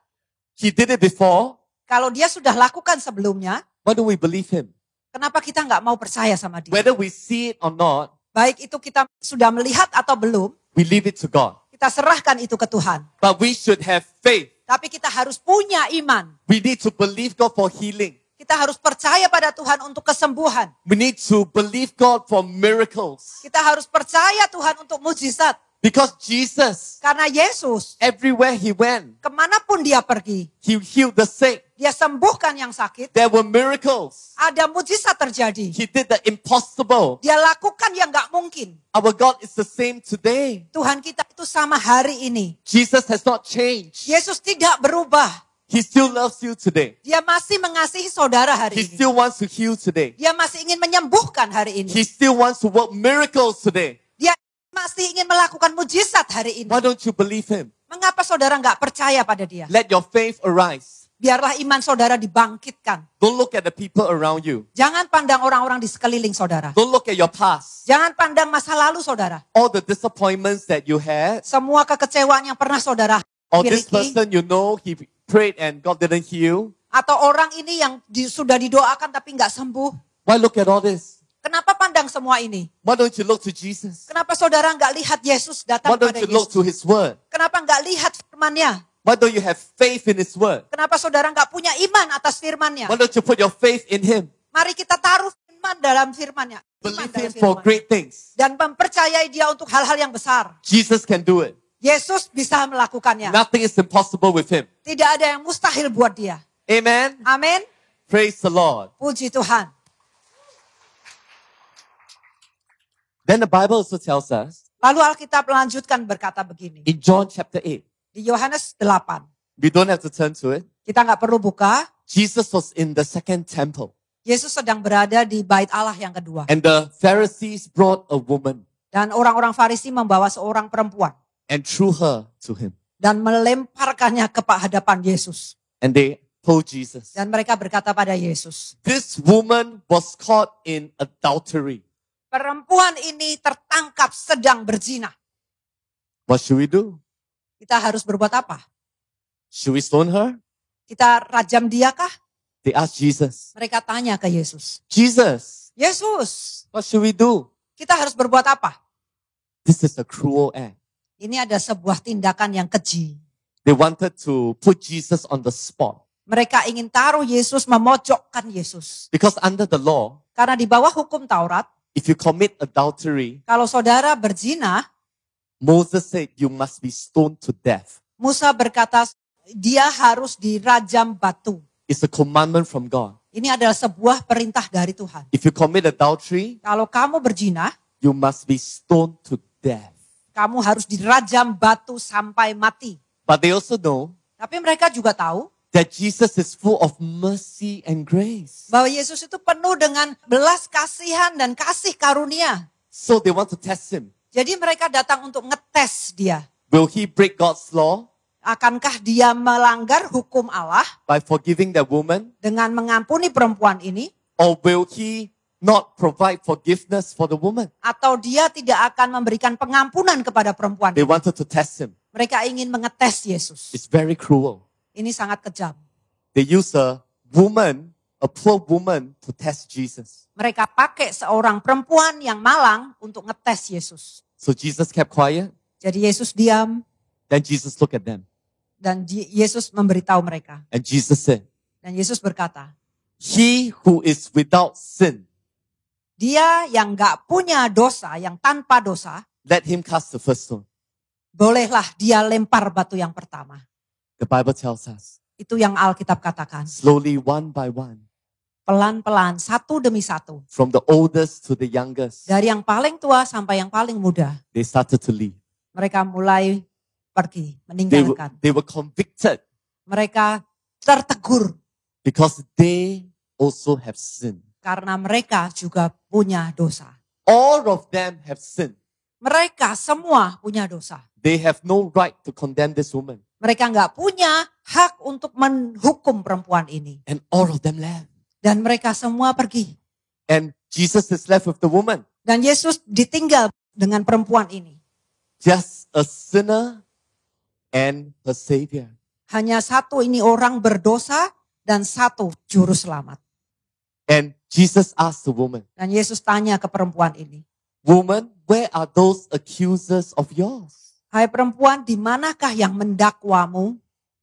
He did it before. Kalau dia sudah lakukan sebelumnya, Why don't we believe him? kenapa kita enggak mau percaya sama dia? Whether we see it or not, Baik itu kita sudah melihat atau belum, we leave it to God. kita serahkan itu ke Tuhan. But we should have faith. Tapi kita harus punya iman. We need to believe God for healing. Kita harus percaya pada Tuhan untuk kesembuhan. We need to believe God for miracles. Kita harus percaya Tuhan untuk mujizat. Because Jesus, Karena Yesus, everywhere he went, kemanapun dia pergi, he healed the sick. dia sembuhkan yang sakit. There were miracles. Ada mujizat terjadi. He did the impossible. Dia lakukan yang gak mungkin. Our God is the same today. Tuhan kita itu sama hari ini. Jesus has not changed. Yesus tidak berubah. He still loves you today. Dia masih mengasihi saudara hari He ini. still wants to heal today. Dia masih ingin menyembuhkan hari ini. He still wants to work miracles today. Dia masih ingin melakukan mujizat hari ini. Why don't you believe him? Mengapa saudara nggak percaya pada dia? Let your faith arise. Biarlah iman saudara dibangkitkan. Don't look at the people around you. Jangan pandang orang-orang di sekeliling saudara. Don't look at your past. Jangan pandang masa lalu saudara. All the disappointments that you had. Semua kekecewaan yang pernah saudara Or this miliki. person you know, he prayed and God didn't heal. Atau orang ini yang sudah didoakan tapi nggak sembuh. Why look at all this? Kenapa pandang semua ini? Why don't you look to Jesus? Kenapa saudara nggak lihat Yesus datang Why don't pada you look Yesus? to his word? Kenapa nggak lihat firman-Nya? Why don't you have faith in his word? Kenapa saudara nggak punya iman atas firman-Nya? Why don't you put your faith in him? Mari kita taruh iman dalam firman-Nya. Iman Believe dalam him for firman. great things. Dan mempercayai dia untuk hal-hal yang besar. Jesus can do it. Yesus bisa melakukannya. Nothing is impossible with him. Tidak ada yang mustahil buat dia. Amen. Amin. Praise the Lord. Puji Tuhan. Then the Bible also tells us Lalu Alkitab melanjutkan berkata begini. in John chapter 8. Di Yohanes 8. We don't have to turn to it. Kita nggak perlu buka. Jesus was in the second temple. Yesus sedang berada di bait Allah yang kedua. And the Pharisees brought a woman Dan orang-orang Farisi membawa seorang perempuan. and threw her to him. Dan melemparkannya ke hadapan Yesus. And they told Jesus, Dan mereka berkata pada Yesus. this woman was caught in adultery. Perempuan ini tertangkap sedang berzina. What should we do? Kita harus berbuat apa? Should we stone her? Kita rajam dia kah? They asked Jesus. Mereka tanya ke Yesus. Jesus, Yesus, what should we do? kita harus berbuat apa? This is a cruel act. Ini ada sebuah tindakan yang keji. They wanted to put Jesus on the spot. Mereka ingin taruh Yesus, memojokkan Yesus. Because under the law, Karena di bawah hukum Taurat, if you commit adultery, kalau saudara berzina, Moses said you must be stoned to death. Musa berkata dia harus dirajam batu. It's a commandment from God. Ini adalah sebuah perintah dari Tuhan. If you commit adultery, Kalau kamu berzina, you must be stoned to death. kamu harus dirajam batu sampai mati. But they also know Tapi mereka juga tahu that Jesus is full of mercy and grace. bahwa Yesus itu penuh dengan belas kasihan dan kasih karunia. So they want to test him. Jadi mereka datang untuk ngetes dia. Will he break God's law Akankah dia melanggar hukum Allah by forgiving that woman? dengan mengampuni perempuan ini? Or will he not provide forgiveness for the woman? Atau dia tidak akan memberikan pengampunan kepada perempuan They ini? wanted to test him. Mereka ingin mengetes Yesus. It's very cruel. Ini sangat kejam. They use a poor woman to test Jesus. Mereka pakai seorang perempuan yang malang untuk ngetes Yesus. So Jesus kept quiet. Jadi Yesus diam Then Jesus looked at them. dan Yesus memberitahu mereka. And Jesus said, Dan Yesus berkata, he who is without sin, dia yang gak punya dosa, yang tanpa dosa, let him cast the first stone. bolehlah dia lempar batu yang pertama. The Bible tells us, Itu yang Alkitab katakan. slowly one by one, Pelan-pelan, satu demi satu. from the oldest to the youngest, Dari yang paling tua sampai yang paling muda. they started to leave. Mereka mulai pergi, They meninggalkan. were convicted Mereka tertegur because they also have sinned. karena mereka juga punya dosa. All of them have sinned. Mereka semua punya dosa. They have no right to condemn this woman. Mereka nggak punya hak untuk menghukum perempuan ini. And all of them left. Dan mereka semua pergi. And Jesus is left with the woman. Dan Yesus ditinggal dengan perempuan ini. Just a sinner and a savior. Hanya satu ini orang berdosa dan satu juru selamat. And Jesus asked the woman, Dan Yesus tanya ke perempuan ini. woman, where are those accusers of yours? Hai perempuan, di manakah yang mendakwamu?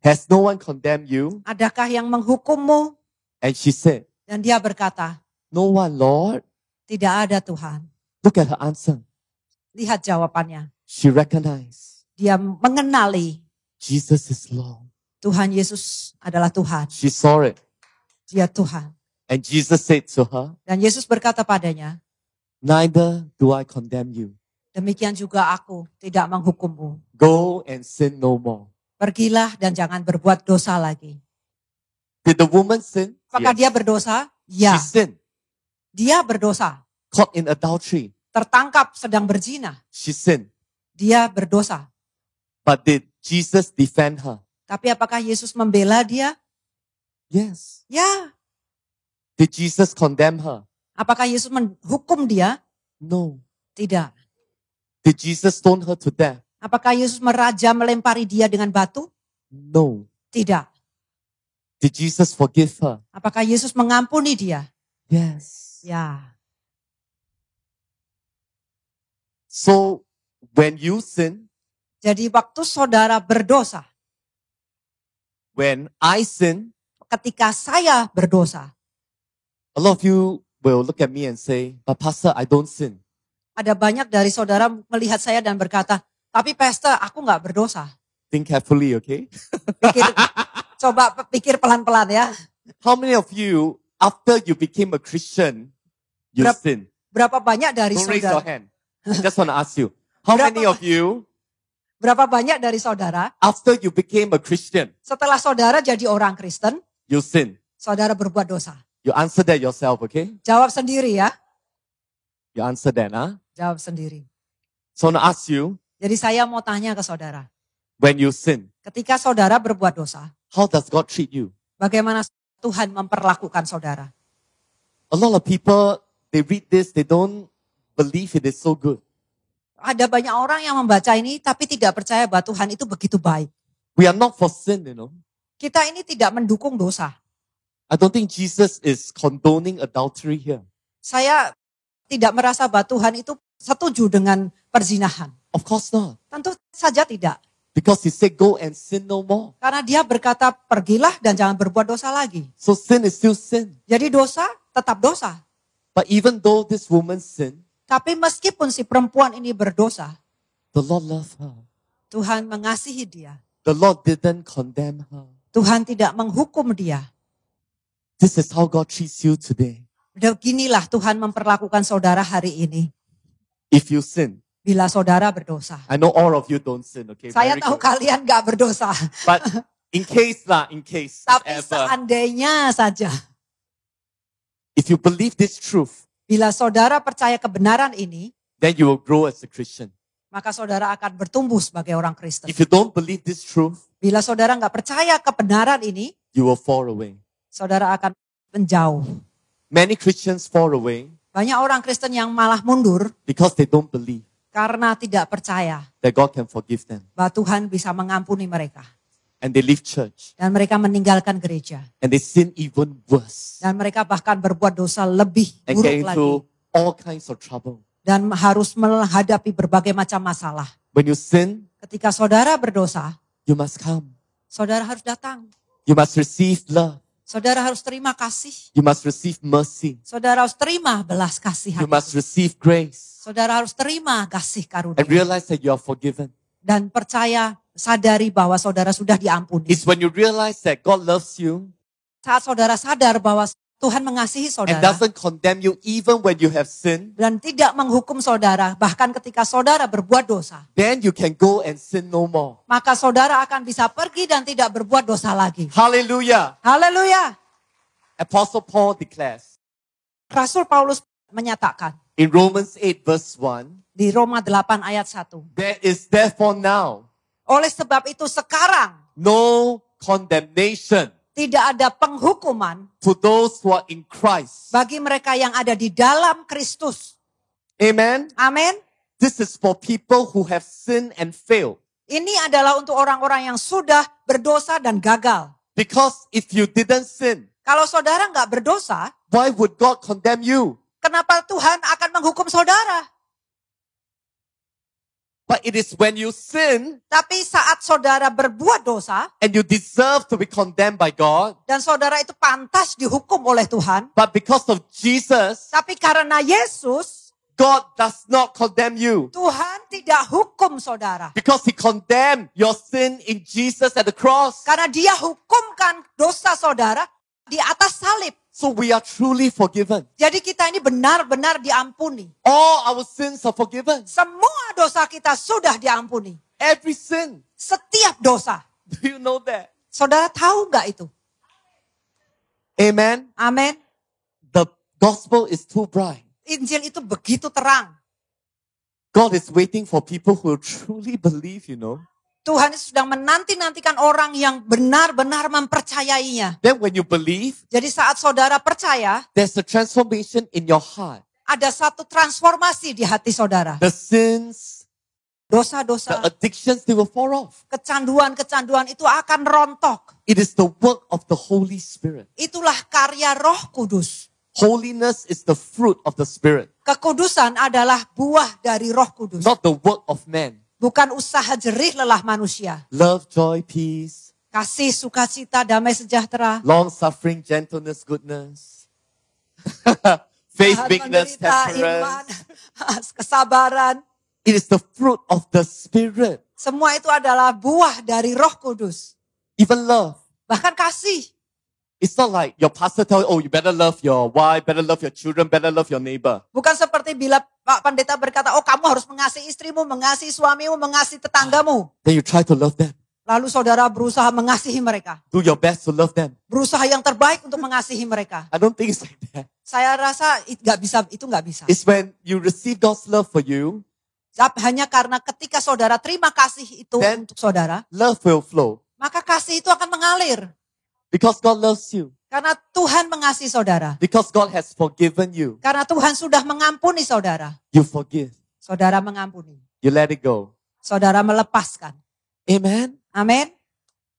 Has no one condemned you? Adakah yang menghukummu? And she said, Dan dia berkata, no one, Lord. tidak ada Tuhan. Look at her answer. Lihat jawabannya. She recognized Dia mengenali Jesus is Lord. Tuhan Yesus adalah Tuhan. She saw it. Dia Tuhan. And Jesus said to her, Dan Yesus berkata padanya, neither do I condemn you. demikian juga aku tidak menghukummu. Go and sin no more. Pergilah dan jangan berbuat dosa lagi. Did the woman sin? Apakah dia berdosa? Ya, She sinned. dia berdosa. Caught in adultery. Tertangkap sedang berzina. She sinned. Dia berdosa. But did Jesus defend her? Tapi apakah Yesus membela dia? Yes. Ya. Did Jesus condemn her? Apakah Yesus menghukum dia? No. Tidak. Did Jesus stone her to death? Apakah Yesus melempari dia dengan batu? No. Tidak. Did Jesus forgive her? Apakah Yesus mengampuni dia? Yes. Ya. So when you sin, Jadi waktu saudara berdosa, when I sin, ketika saya berdosa, a lot of you will look at me and say, but Pastor, I don't sin. ada banyak dari saudara melihat saya dan berkata, tapi pastor, aku nggak berdosa. Think carefully, okay? Coba pikir pelan-pelan ya. How many of you, after you became a Christian, you sin? Berapa banyak dari Don't raise your saudara? hand. I just want to ask you. How Berapa- many of you, Berapa banyak dari saudara after you became a Christian, setelah saudara jadi orang Kristen, you sin? saudara berbuat dosa? You answer that yourself, okay? Jawab sendiri ya. You answer that, huh? Jawab sendiri. So I want to ask you, Jadi saya mau tanya ke saudara. when you sin, Ketika saudara berbuat dosa, how does God treat you? bagaimana Tuhan memperlakukan saudara? A lot of people, they read this, they don't believe it is so good. Ada banyak orang yang membaca ini tapi tidak percaya bahwa Tuhan itu begitu baik. We are not for sin, Kita ini tidak mendukung dosa. I don't think Jesus is condoning adultery here. Saya tidak merasa bahwa Tuhan itu setuju dengan perzinahan. Of course not. Tentu saja tidak. Because he said, go and sin no more. Karena dia berkata, pergilah dan jangan berbuat dosa lagi. So sin is still sin. Jadi dosa tetap dosa. But even though this woman sinned, Tapi meskipun si perempuan ini berdosa, the Lord loved her. Tuhan mengasihi dia. The Lord didn't condemn her. Tuhan tidak menghukum dia. This is how God treats you today. Beginilah Tuhan memperlakukan saudara hari ini. If you sin, Bila saudara berdosa. I know all of you don't sin, okay? Saya Very tahu good. kalian gak berdosa. But in case, Tapi if ever, seandainya saja. if you believe this truth, Bila saudara percaya kebenaran ini, then you will grow as a Christian. maka saudara akan bertumbuh sebagai orang Kristen. If you don't believe this truth, Bila saudara gak percaya kebenaran ini, you will fall away. saudara akan menjauh. Many Christians fall away Banyak orang Kristen yang malah mundur because they don't believe karena tidak percaya that God can forgive them. bahwa Tuhan bisa mengampuni mereka. And they leave church Dan mereka meninggalkan gereja. and they sin even worse Dan mereka bahkan berbuat dosa lebih and buruk get lagi. into all kinds of trouble. Dan harus menghadapi berbagai macam masalah. When you sin, Ketika saudara berdosa, you must come. saudara harus datang. You must receive love. Saudara harus terima kasih. You must receive mercy. Saudara harus terima belas kasihan. You must receive grace Saudara harus terima kasih and karunia. realize that you are forgiven. Dan percaya, sadari bahwa saudara sudah diampuni. It's when you realize that God loves you Saat saudara sadar bahwa Tuhan mengasihi and saudara. doesn't condemn you even when you have sinned, Dan tidak menghukum saudara, bahkan ketika saudara berbuat dosa. then you can go and sin no more. Maka saudara akan bisa pergi dan tidak berbuat dosa lagi. Hallelujah. Haleluya. Apostle Paul declares Rasul Paulus menyatakan in Romans 8 verse 1, di Roma 8 ayat 1. there is therefore now Oleh sebab itu sekarang no condemnation tidak ada penghukuman for those who are in Christ. bagi mereka yang ada di dalam Kristus. Amen. Amin. This is for people who have sinned and failed. Ini adalah untuk orang-orang yang sudah berdosa dan gagal. Because if you didn't sin, Kalau saudara nggak berdosa, why would God condemn you? kenapa Tuhan akan menghukum saudara? But it is when you sin Tapi saat saudara berbuat dosa, and you deserve to be condemned by God, dan saudara itu pantas dihukum oleh Tuhan, but because of Jesus, tapi karena Yesus, God does not condemn you. Tuhan tidak hukum saudara. Because he condemned your sin in Jesus at the cross. Karena dia hukumkan dosa saudara di atas salib. So we are truly forgiven. Jadi kita ini benar-benar diampuni. All our sins are forgiven. Semua dosa kita sudah diampuni. Every sin. Setiap dosa. Do you know that? Saudara tahu nggak itu? Amen. Amin. The gospel is too bright. Injil itu begitu terang. God is waiting for people who truly believe, Tuhan sedang menanti-nantikan orang yang benar-benar mempercayainya. Then when you believe, Jadi saat saudara percaya, there's a transformation in your heart. ada satu transformasi di hati saudara. The sins, the Dosa-dosa, addictions, they will fall off. kecanduan-kecanduan itu akan rontok. It is the work of the Holy Spirit. Itulah karya Roh Kudus. Holiness is the fruit of the Spirit, Kekudusan adalah buah dari Roh Kudus. not the work of man. Bukan usaha jerih lelah manusia. Love, joy, peace, Kasih, sukacita, damai sejahtera. long suffering, gentleness, goodness, faith, Tahan meekness, menderita, iman, temperance. kesabaran. It is the fruit of the Spirit. Semua itu adalah buah dari Roh Kudus. Even love. Bahkan kasih. It's not like your pastor tells you, oh, you better love your wife, better love your children, better love your neighbor. Bukan seperti bila Pak Pendeta berkata, oh kamu harus mengasihi istrimu, mengasihi suamimu, mengasihi tetanggamu. Then you try to love them. Lalu saudara berusaha mengasihi mereka. Do your best to love them. Berusaha yang terbaik untuk mengasihi mereka. I don't think it's like that. Saya rasa itu nggak bisa. It's when you receive God's love for you, Hanya karena ketika saudara terima kasih itu Then- untuk saudara, love will flow. maka kasih itu akan mengalir. Because God loves you. Karena Tuhan mengasihi saudara. Because God has forgiven you. Karena Tuhan sudah mengampuni saudara. You forgive. Saudara mengampuni. You let it go. Saudara melepaskan. Amen. Amin.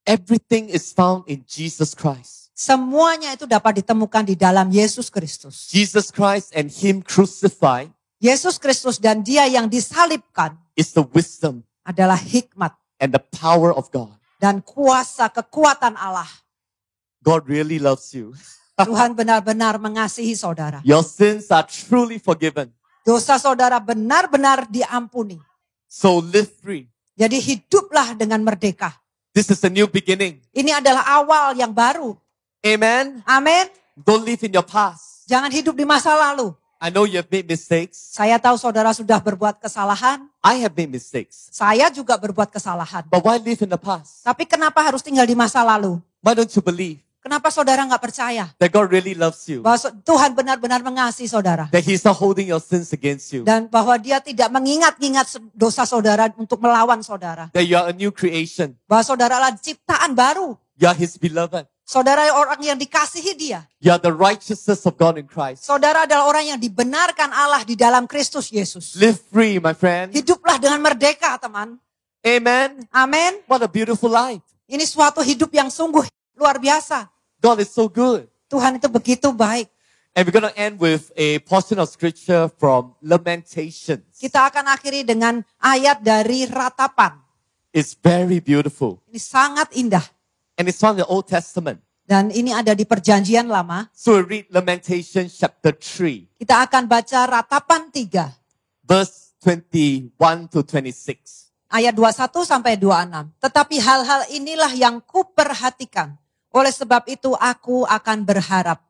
Everything is found in Jesus Christ. Semuanya itu dapat ditemukan di dalam Yesus Kristus. Jesus Christ and Him crucified Yesus Kristus dan Dia yang disalibkan is the wisdom adalah hikmat and the power of God. dan kuasa kekuatan Allah. God really loves you. Tuhan benar-benar mengasihi saudara. Your sins are truly forgiven. Dosa saudara benar-benar diampuni. So live free. Jadi hiduplah dengan merdeka. This is a new beginning. Ini adalah awal yang baru. Amen. Amin. Don't live in your past. Jangan hidup di masa lalu. I know you have made mistakes. Saya tahu saudara sudah berbuat kesalahan. I have made mistakes. Saya juga berbuat kesalahan. But why live in the past? Tapi kenapa harus tinggal di masa lalu? Why don't you believe Kenapa saudara nggak percaya that God really loves you? bahwa Tuhan benar-benar mengasihi saudara? That He's not holding your sins against you? Dan bahwa Dia tidak mengingat-ingat dosa saudara untuk melawan saudara. That you are a new creation? Bahwa saudara adalah ciptaan baru. You are His beloved. Saudara orang yang dikasihi Dia. You are the righteousness of God in Christ. Saudara adalah orang yang dibenarkan Allah di dalam Kristus Yesus. Live free, my friend. Hiduplah dengan merdeka, teman. Amen. Amin. What a beautiful life. Ini suatu hidup yang sungguh luar biasa. God is so good. Tuhan itu begitu baik. And we're going to end with a portion of scripture from Lamentations. Kita akan akhiri dengan ayat dari Ratapan. It's very beautiful. Ini sangat indah. And it's from the Old Testament. Dan ini ada di Perjanjian Lama. So we read Lamentations chapter 3, Kita akan baca Ratapan 3. verse 21 to 26. Ayat 21 sampai 26. Tetapi hal-hal inilah yang kuperhatikan. Oleh sebab itu aku akan berharap.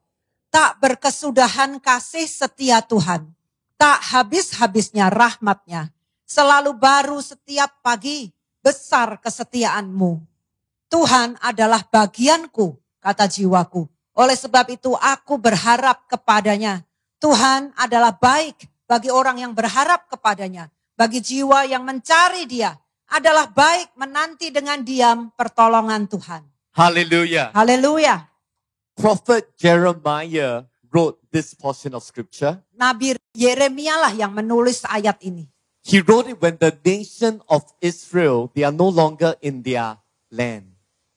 Tak berkesudahan kasih setia Tuhan. Tak habis-habisnya rahmatnya. Selalu baru setiap pagi. Besar kesetiaanmu. Tuhan adalah bagianku, kata jiwaku. Oleh sebab itu aku berharap kepadanya. Tuhan adalah baik bagi orang yang berharap kepadanya. Bagi jiwa yang mencari Dia. Adalah baik menanti dengan diam pertolongan Tuhan. Hallelujah. Haleluya. Prophet Jeremiah wrote this portion of scripture. Nabi Yeremia lah yang menulis ayat ini. He wrote it when the nation of Israel, they are no longer in their land.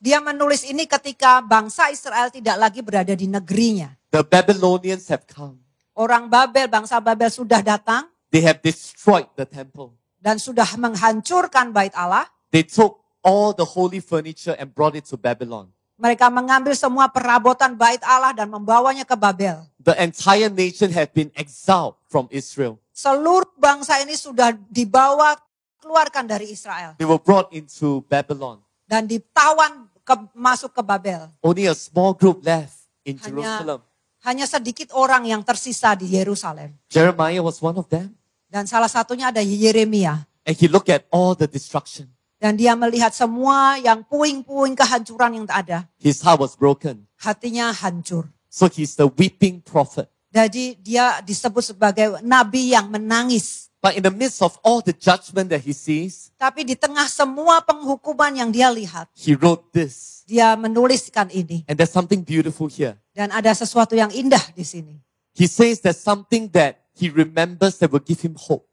Dia menulis ini ketika bangsa Israel tidak lagi berada di negerinya. The Babylonians have come. Orang Babel, bangsa Babel sudah datang They have destroyed the temple. dan sudah menghancurkan bait Allah. They took all the holy furniture and brought it to Babylon. Mereka mengambil semua perabotan bait Allah dan membawanya ke Babel. The entire nation have been exiled from Israel. Seluruh bangsa ini sudah dibawa, keluarkan dari Israel. They were brought into Babylon. Dan ditawan masuk ke Babel. Only a small group left in Hanya- Jerusalem. Hanya sedikit orang yang tersisa di Yerusalem. Jeremiah was one of them. Dan salah satunya ada Yeremia. And he looked at all the destruction. Dan dia melihat semua yang puing-puing kehancuran yang ada. His heart was broken. Hatinya hancur. So he's the weeping prophet. Jadi dia disebut sebagai nabi yang menangis. But in the midst of all the judgment that he sees, Tapi di tengah semua penghukuman yang dia lihat, he wrote this. dia menuliskan ini. And there's something beautiful here. Dan ada sesuatu yang indah di sini. He says there's something that he remembers that will give him hope.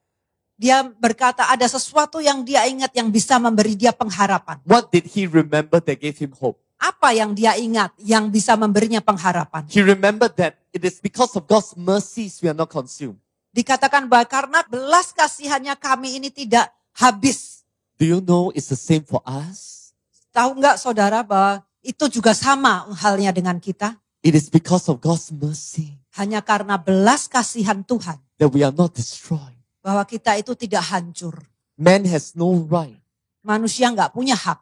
Dia berkata ada sesuatu yang dia ingat yang bisa memberi dia pengharapan. What did he remember that gave him hope? Apa yang dia ingat yang bisa memberinya pengharapan? He remembered that it is because of God's mercies we are not consumed. Dikatakan bahwa karena belas kasihannya kami ini tidak habis. Do you know it's the same for us? Tahu enggak saudara bahwa itu juga sama halnya dengan kita? It is because of God's mercy Hanya karena belas kasihan Tuhan that we are not destroyed. bahwa kita itu tidak hancur. Man has no right Manusia enggak punya hak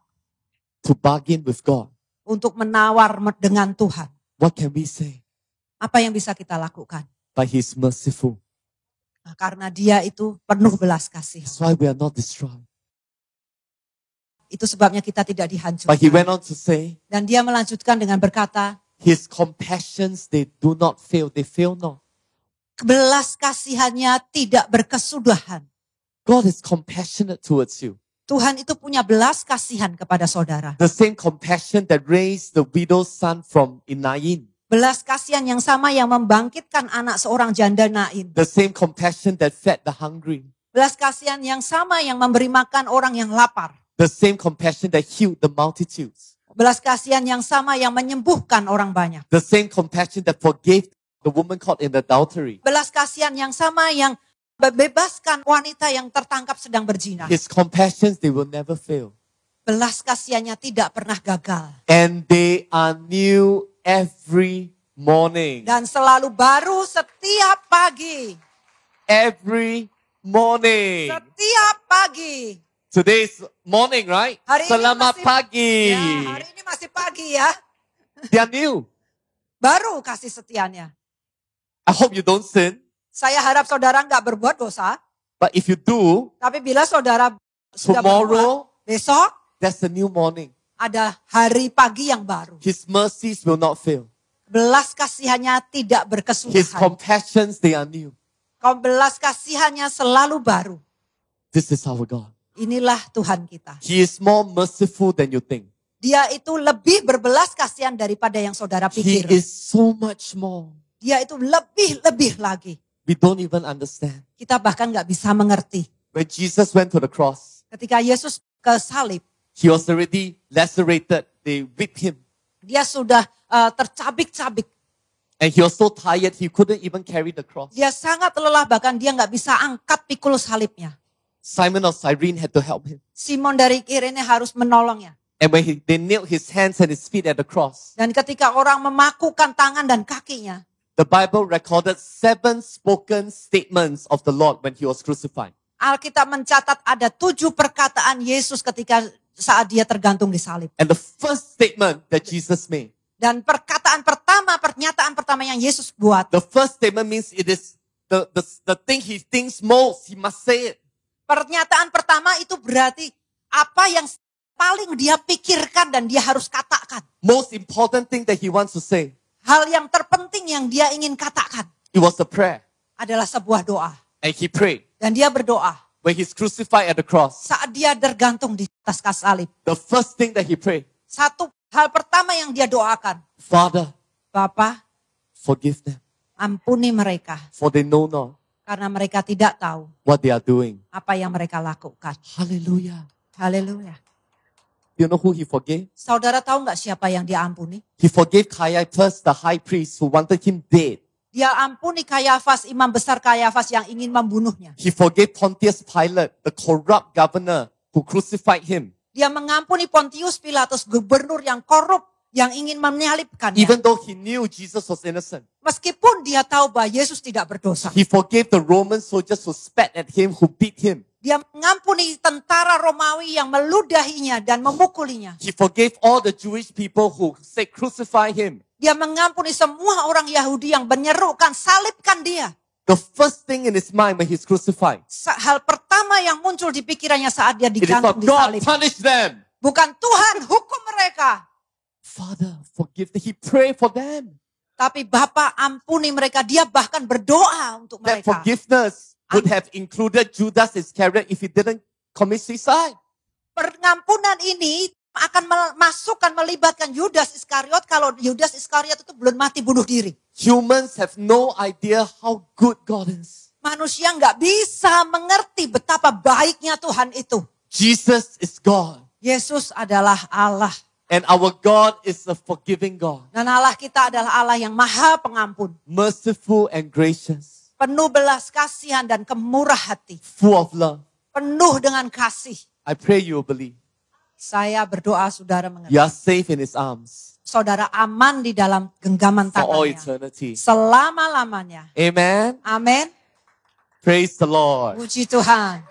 to bargain with God. untuk menawar dengan Tuhan. What can we say? Apa yang bisa kita lakukan? But He's merciful. Nah, karena dia itu penuh belas kasihan. That's why we are not destroyed. Itu sebabnya kita tidak But He went dihancurkan. on to say, Dan dia melanjutkan dengan berkata, His compassions, they do not fail. They fail not. belas kasihannya tidak berkesudahan. God is compassionate towards you. Tuhan itu punya belas kasihan kepada saudara. The same compassion that raised the widow's son from Enaim. Belas kasihan yang sama yang membangkitkan anak seorang janda Nain. The same compassion that fed the hungry. Belas kasihan yang sama yang memberi makan orang yang lapar. The same compassion that healed the multitudes. Belas kasihan yang sama yang menyembuhkan orang banyak. The same compassion that forgave the woman caught in adultery. Belas kasihan yang sama yang membebaskan wanita yang tertangkap sedang berzina. His compassions, they will never fail. Belas kasihannya tidak pernah gagal. And they are new every morning. Dan selalu baru setiap pagi. Every morning. Setiap pagi. Today's morning, right? Hari ini Selamat masih- pagi. Ya, hari ini masih pagi ya. They are new. Baru kasih setianya. I hope you don't sin. Saya harap saudara nggak berbuat dosa. But if you do, Tapi bila saudara sudah berbuat, tomorrow, besok that's a new morning. ada hari pagi yang baru. His mercies will not fail. Belas kasihannya tidak His berkesudahan. compassions, they are new. Belas kasihannya selalu baru. This is our God. Inilah Tuhan kita. He is more merciful than you think. Dia itu lebih berbelas kasihan daripada yang saudara He pikir. is so much more. Dia itu lebih lagi. We don't even understand. Kita bahkan nggak bisa mengerti. When Jesus went to the cross, Ketika Yesus ke salib, he was already lacerated. They whipped him. dia sudah tercabik-cabik. And he was so tired, he couldn't even carry the cross. Dia sangat lelah, bahkan dia nggak bisa angkat pikul salibnya. Simon of Cyrene had to help him. Simon dari Kirene harus menolongnya. And when they nailed his hands and his feet at the cross, Dan ketika orang memakukan tangan dan kakinya, the Bible recorded 7 spoken statements of the Lord when he was crucified. Alkitab mencatat ada 7 perkataan Yesus ketika saat dia tergantung di salib. And the first statement that Jesus made, Dan pernyataan pertama yang Yesus buat. the first statement means it is the thing he thinks most. He must say it. Pernyataan pertama itu berarti apa yang paling dia pikirkan dan dia harus katakan. Most important thing that he wants to say. Hal yang terpenting yang dia ingin katakan It was a prayer. adalah sebuah doa. And he prayed Dan dia berdoa when he's crucified at the cross. saat dia tergantung di atas salib. The first thing that he prayed, Satu hal pertama yang dia doakan, Father, Bapa, forgive them, ampuni mereka for they know not karena mereka tidak tahu what they are doing. apa yang mereka lakukan. Hallelujah. Haleluya. Do you know who he forgave? Saudara tahu nggak siapa yang dia ampuni? He forgave Caiaphas, the high priest who wanted him dead. Dia ampuni Kayafas, imam besar Kayafas yang ingin membunuhnya. He forgave Pontius Pilate, the corrupt governor who crucified him. Dia mengampuni Pontius Pilatus, gubernur yang korup yang ingin menyalibkannya. Even though he knew Jesus was innocent. Meskipun dia tahu bahwa Yesus tidak berdosa. He forgave the Roman soldiers who spat at him, who beat him. Dia mengampuni tentara Romawi yang meludahinya dan memukulinya. He forgave all the Jewish people who said crucify him. Dia mengampuni semua orang Yahudi yang menyerukan, salibkan dia. The first thing in his mind when he's crucified, Hal pertama yang muncul di pikirannya saat dia it is not digantung di God salib. punish them. Bukan Tuhan hukum mereka. Father, forgive them. He prayed for them. Tapi Bapa ampuni mereka. Dia bahkan berdoa untuk That mereka. forgiveness would have included Judas Iscariot if he didn't commit suicide. Pengampunan ini akan melibatkan Yudas Iskariot kalau Yudas Iskariot itu belum mati bunuh diri. Humans have no idea how good God is. Manusia nggak bisa mengerti betapa baiknya Tuhan itu. Jesus is God. Yesus adalah Allah. And our God is a forgiving God. Dan Allah kita adalah Allah yang maha pengampun. Merciful and gracious. Penuh belas kasihan dan kemurah hati. Full of love. Penuh dengan kasih. I pray you will believe. Saya berdoa saudara mengerti. You are safe in His arms Saudara aman di dalam genggaman for all tangannya. eternity. Selama-lamanya. Amen. Amin. Praise the Lord. Puji Tuhan.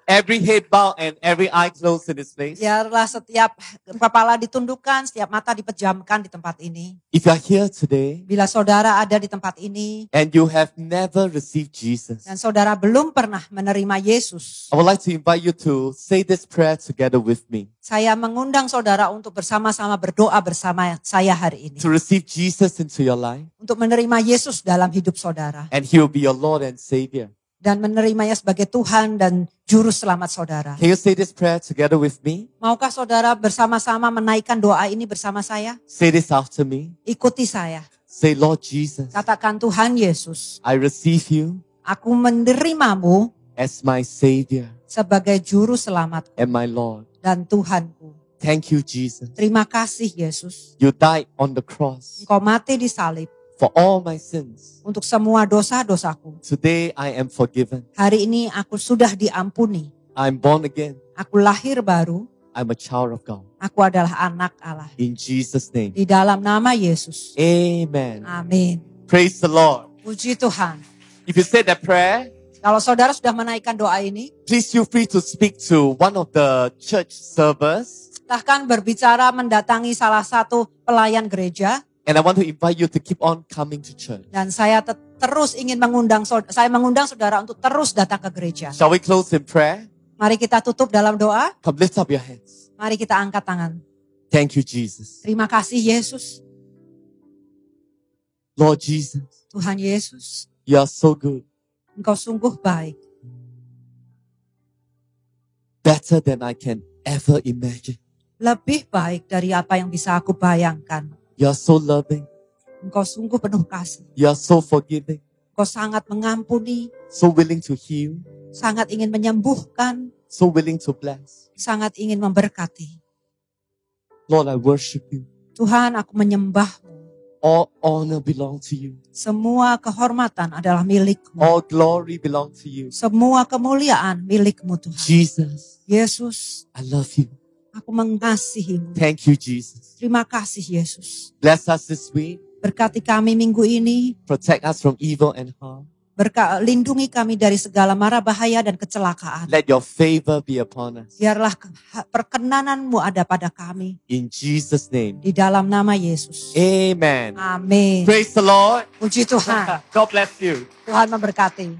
Every head bowed and every eye closed in this place. Biarlah setiap kepala ditundukkan, setiap mata dipejamkan di tempat ini. If you are here today Bila saudara ada di tempat ini and you have never received Jesus, dan saudara belum pernah menerima Yesus, I would like to invite you to say this prayer together with me. saya mengundang saudara untuk bersama-sama berdoa bersama saya hari ini. To receive Jesus into your life, Untuk menerima Yesus dalam hidup saudara. and He will be your Lord and Savior. Dan menerimanya sebagai Tuhan dan Juru Selamat saudara. Can you say this prayer together with me? Maukah saudara bersama-sama menaikkan doa ini bersama saya? Say this after me. Ikuti saya. Say, Lord Jesus, Katakan, Tuhan Yesus, I receive you aku menerimamu as my Savior sebagai juru selamatku and my Lord. dan Tuhanku. Thank you, Jesus. Terima kasih Yesus. You died on the cross Engkau mati di salib for all my sins. untuk semua dosa-dosaku. Today I am forgiven. Hari ini aku sudah diampuni. I'm born again. Aku lahir baru. I'm a child of God. Aku adalah anak Allah. In Jesus' name. Di dalam nama Yesus. Amen. Amin. Praise the Lord. Puji Tuhan. If you said that prayer, Kalau saudara sudah menaikkan doa ini, please feel free to speak to one of the church servers. silahkan berbicara mendatangi salah satu pelayan gereja. And I want to invite you to keep on coming to church. Dan saya terus ingin mengundang saudara untuk terus datang ke gereja. Shall we close in prayer? Mari kita tutup dalam doa. Come, lift up your hands. Mari kita angkat tangan. Thank you, Jesus. Terima kasih Yesus. Lord Jesus, Tuhan Yesus, you are so good. Engkau sungguh baik. Better than I can ever imagine. Lebih baik dari apa yang bisa aku bayangkan. You are so loving. Engkau sungguh penuh kasih. You are so forgiving. Engkau sangat mengampuni, So willing to heal. sangat ingin menyembuhkan, So willing to bless. sangat ingin memberkati. Lord, I worship you. Tuhan, aku menyembah-Mu. All honor belong to you. Semua kehormatan adalah milik-Mu. All glory belong to you. Semua kemuliaan milik-Mu Tuhan. Jesus, Yesus, I love you. aku mengasihi-Mu. Thank you, Jesus. Terima kasih Yesus. Bless us this week. Berkati kami minggu ini. Protect us from evil and harm. Lindungi kami dari segala mara bahaya dan kecelakaan. Let your favor be upon us. Biarlah perkenanan-Mu ada pada kami. In Jesus' name. Di dalam nama Yesus. Amen. Amin. Praise the Lord. Puji Tuhan. God bless you. Tuhan memberkati.